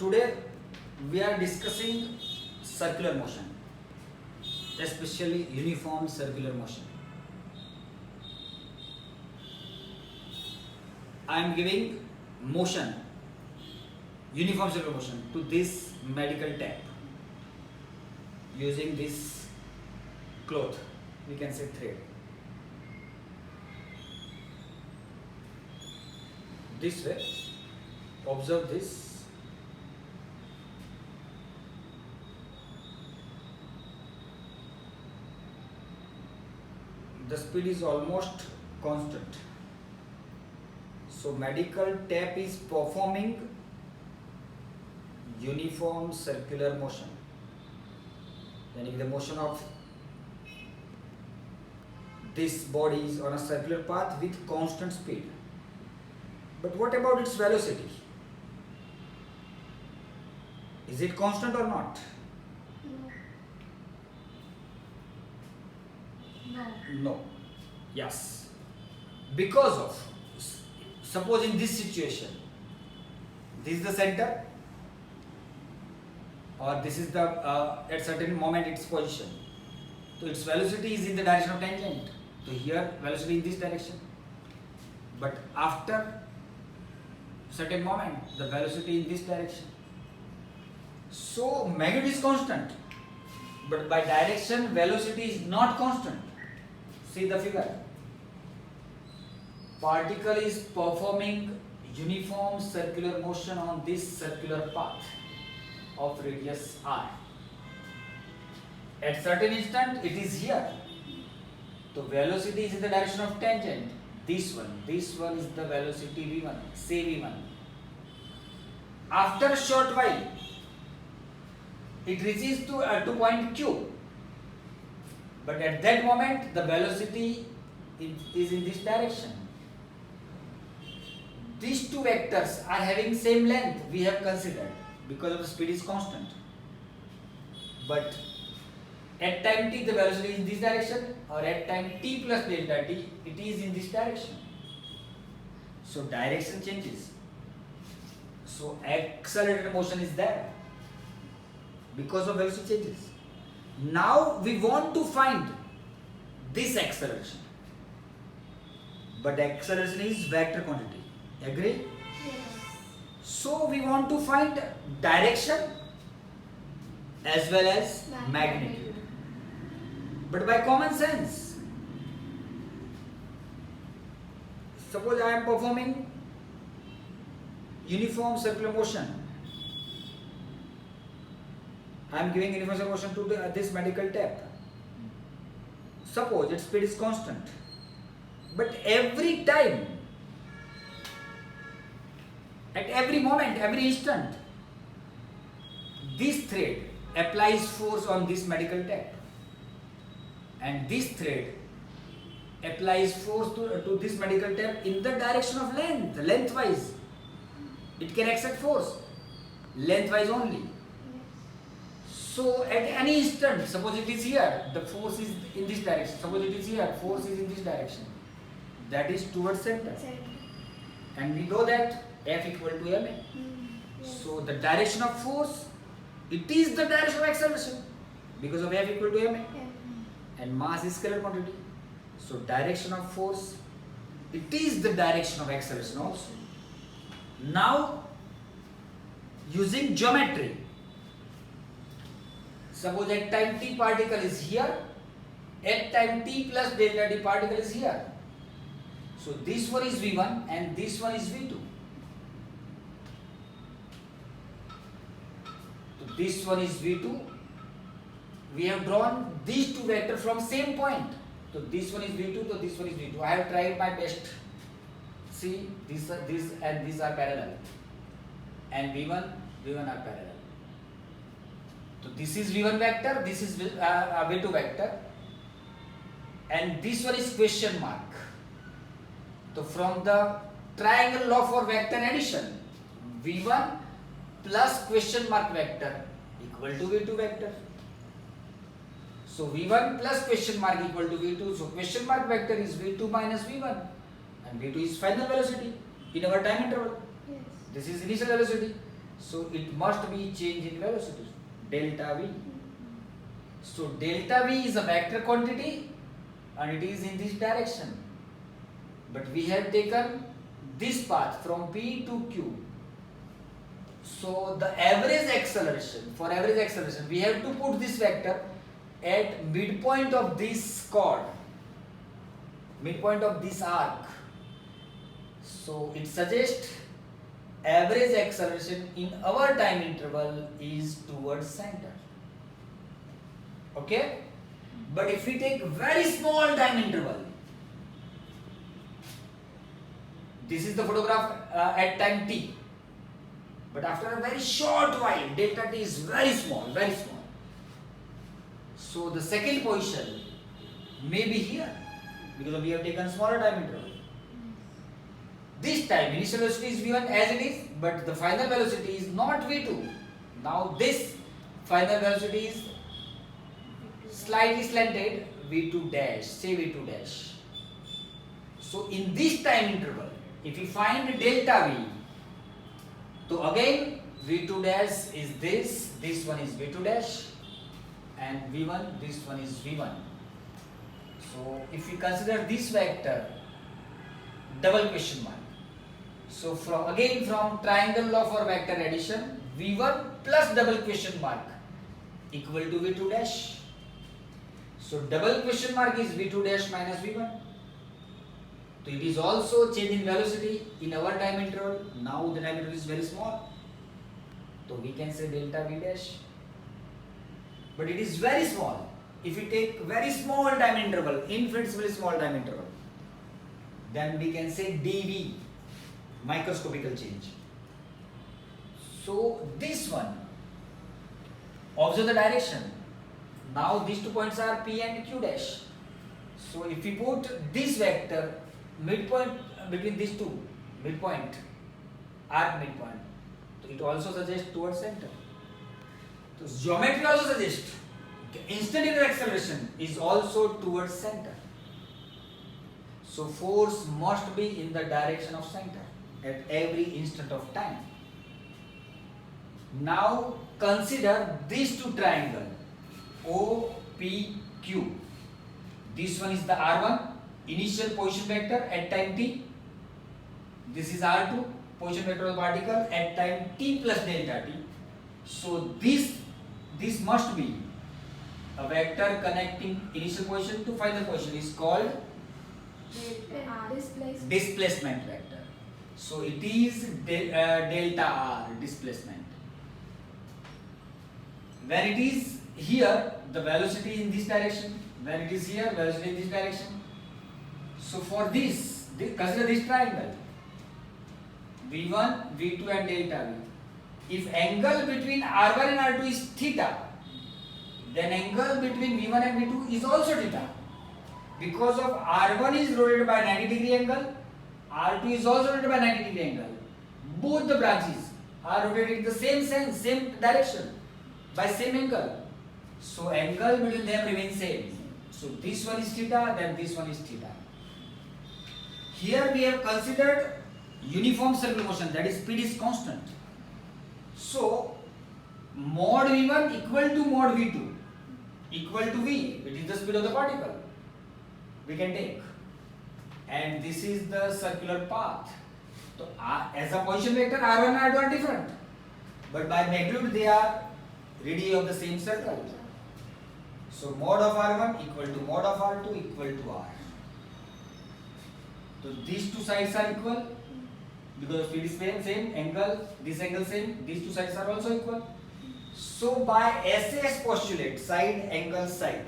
Today we are discussing circular motion, especially uniform circular motion. I am giving motion, uniform circular motion to this medical tap using this cloth, we can say thread. This way, observe this. The speed is almost constant. So medical tap is performing uniform circular motion. Yani the motion of this body is on a circular path with constant speed. But what about its velocity? Is it constant or not? No. No. Yes. Because of, suppose in this situation, this is the center, or this is the at certain moment its position. So its velocity is in the direction of tangent. So here velocity in this direction. But after certain moment, the velocity in this direction. So magnitude is constant, but by direction velocity is not constant. See the figure. Particle is performing uniform circular motion on this circular path of radius r. At certain instant it is here. So velocity is in the direction of tangent. This one is the velocity v1, say v1. After a short while, it reaches to point q. But at that moment, the velocity is in this direction. These two vectors are having same length, we have considered, because of the speed is constant. But at time t, the velocity is in this direction, or at time t plus delta t, it is in this direction. So direction changes. So accelerated motion is there because of velocity changes. Now we want to find this acceleration, but acceleration is vector quantity. Agree? Yes. So we want to find direction as well as magnitude. But by common sense, suppose I am performing uniform circular motion. I am giving uniform circular motion to this medical tap. Suppose its speed is constant, but every time, at every moment, every instant, this thread applies force on this medical tap, and this thread applies force to this medical tap in the direction of lengthwise. It can accept force lengthwise only. So at any instant, suppose it is here, the force is in this direction. Suppose it is here, force is in this direction. That is towards center. And we know that F equal to ma. Yes. So the direction of force, it is the direction of acceleration because of F equal to ma. And mass is scalar quantity. So direction of force, it is the direction of acceleration also. Now, using geometry, suppose at time t particle is here, at time t plus delta t particle is here. So this one is v1 and this one is v2. So this one is v2. We have drawn these two vectors from same point. So this one is v2, so this one is v2. I have tried my best. See, this and these are parallel, and v1 are parallel. So this is v1 vector, this is v2 vector, and this one is question mark. So from the triangle law for vector addition, v1 plus question mark vector equal to v2 vector. So v1 plus question mark equal to v2. So question mark vector is v2 minus v1. And v2 is final velocity in our time interval. Yes. This is initial velocity. So it must be change in velocity, delta v. So delta v is a vector quantity and it is in this direction. But we have taken this path from P to Q. So the average acceleration, for average acceleration, we have to put this vector at midpoint of this chord, midpoint of this arc. So it suggests average acceleration in our time interval is towards center. Okay? But if we take very small time interval, this is the photograph at time t. But after a very short while, delta t is very small, very small. So the second position may be here because we have taken smaller time interval. This time initial velocity is v1 as it is, but the final velocity is not v2. Now this final velocity is slightly slanted v2 dash, say v2 dash. So in this time interval, if we find delta v, so again v2 dash is this one is v2 dash, and v1, this one is v1. So if we consider this vector, double question mark. So from triangle law for vector addition, v1 plus double question mark equal to v2 dash. So double question mark is v2 dash minus v1. So it is also change in velocity in our time interval. Now the time interval is very small. So we can say delta v dash. But it is very small. If we take very small time interval, infinitesimally small time interval, then we can say dv, microscopical change. So this one, observe the direction. Now these 2 points are P and Q dash. So if we put this vector midpoint between these two, midpoint, arc midpoint, so it also suggests towards center. So geometry also suggests instantaneous acceleration is also towards center. So force must be in the direction of center at every instant of time. Now consider these two triangles OPQ. This one is the R1, initial position vector at time t. This is R2, position vector of the particle at time t plus delta t. So this must be a vector connecting initial position to final position is called displacement vector. So it is delta R, displacement. When it is here, the velocity is in this direction. When it is here, velocity in this direction. So for this, consider this triangle. V1, V2 and delta V. If angle between R1 and R2 is theta, then angle between V1 and V2 is also theta. Because of R1 is rotated by 90 degree angle, R2 is also rotated by 90 degree angle. Both the branches are rotated in the same direction, by same angle. So angle between them remains same. So this one is theta, then this one is theta. Here we have considered uniform circular motion, that is speed is constant. So mod V1 equal to mod V2 equal to V, which is the speed of the particle, we can take. And this is the circular path. So as a position vector, R1 and R2 are different, but by magnitude they are radii of the same circle. So mod of R1 equal to mod of R2 equal to R. So these two sides are equal because speed is same, angle, this angle same, these two sides are also equal. So by SAS postulate, side, angle, side,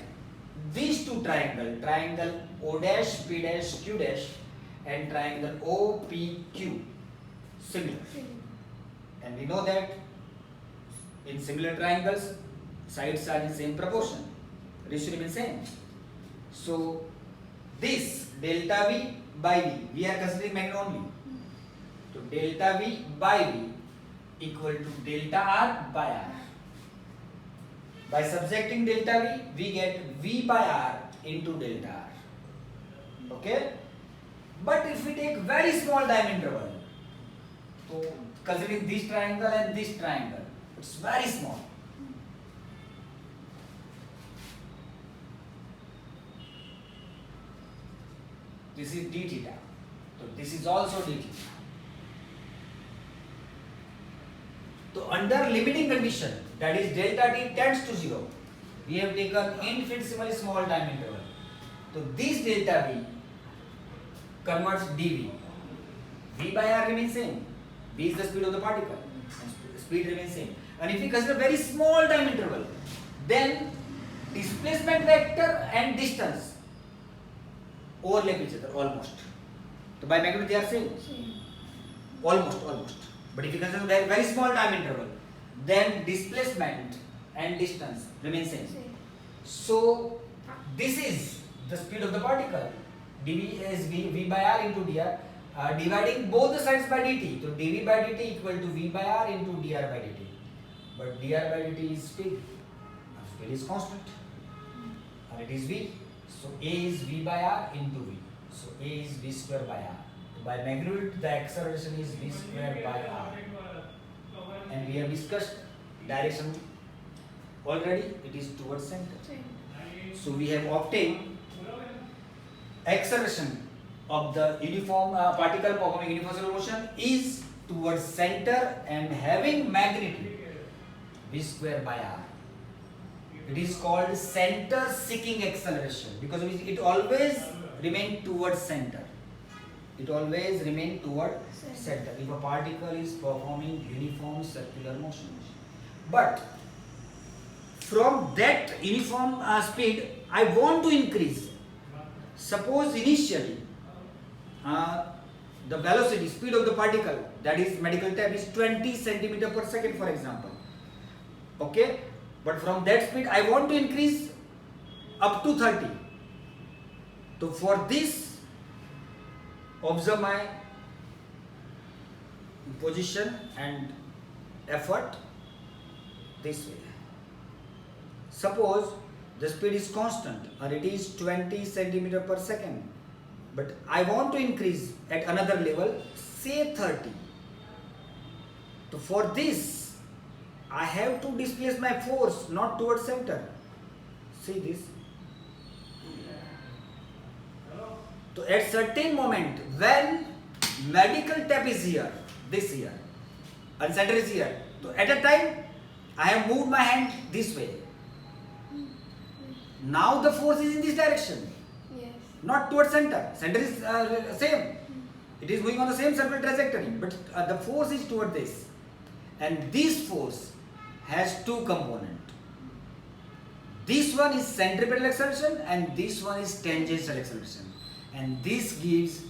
these two triangle O dash, P dash, Q dash and triangle OPQ, similar. And we know that in similar triangles, sides are in same proportion, ratio remains same. So this delta V by V, we are considering magnitude only. So delta V by V equal to delta R by R. By subjecting delta V, we get V by R into delta R. Okay? But if we take very small time interval, so considering this triangle and this triangle. It's very small. This is d theta. So this is also d theta. So under limiting condition, that is delta t tends to 0, we have taken infinitesimally small time interval. So this delta v converts dv. V by r remains same. V is the speed of the particle. And speed remains same. And if we consider very small time interval, then displacement vector and distance overlap each other almost. So by magnitude they are same. Same. Almost. But if you consider very small time interval, then displacement and distance remain same. Same. So this is the speed of the particle. dv is v by r into dr, dividing both the sides by dt. So dv by dt equal to v by r into dr by dt. But dr by dt is speed. Speed is constant. And it is v. So a is v by r into v. So a is v square by r. By magnitude, the acceleration is v square by r. And we have discussed direction already. It is towards center. Same. So we have obtained acceleration of the uniform particle performing uniform circular motion is towards center and having magnitude v square by r. It is called center seeking acceleration because it always remains towards center. It always remains toward center if a particle is performing uniform circular motion. But from that uniform speed, I want to increase. Suppose initially the velocity, speed of the particle, that is medical term, is 20 centimeter per second, for example. Okay, but from that speed I want to increase up to 30. So for this, observe my position and effort this way. Suppose the speed is constant or it is 20 centimeter per second, but I want to increase at another level, say 30. So for this, I have to displace my force not towards center. See this. So at certain moment when medical tap is here, this here, and center is here, so at a time I have moved my hand this way. Now the force is in this direction, Yes. not towards center. Center is same. It is moving on the same circular trajectory, but the force is toward this. And this force has two components. This one is centripetal acceleration and this one is tangential acceleration. And this gives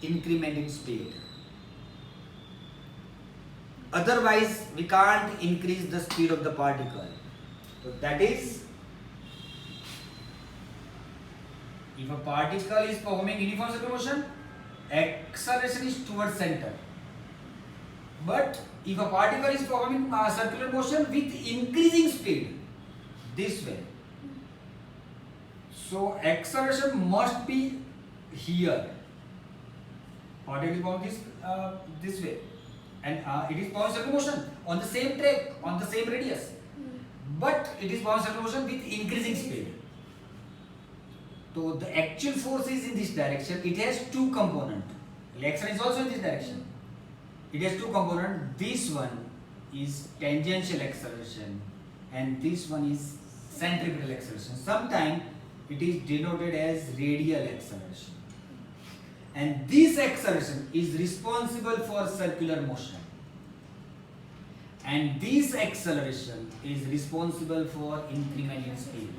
increment in speed. Otherwise, we can't increase the speed of the particle. So that is, if a particle is performing uniform circular motion, acceleration is towards center. But if a particle is performing circular motion with increasing speed, this way, so acceleration must be here. Particle is performing this way, and it is performing circular motion on the same track, on the same radius, but it is performing circular motion with increasing speed. So the actual force is in this direction. It has two components. Acceleration is also in this direction. It has two components. This one is tangential acceleration and this one is centripetal acceleration. Sometimes it is denoted as radial acceleration. And this acceleration is responsible for circular motion. And this acceleration is responsible for increment in speed.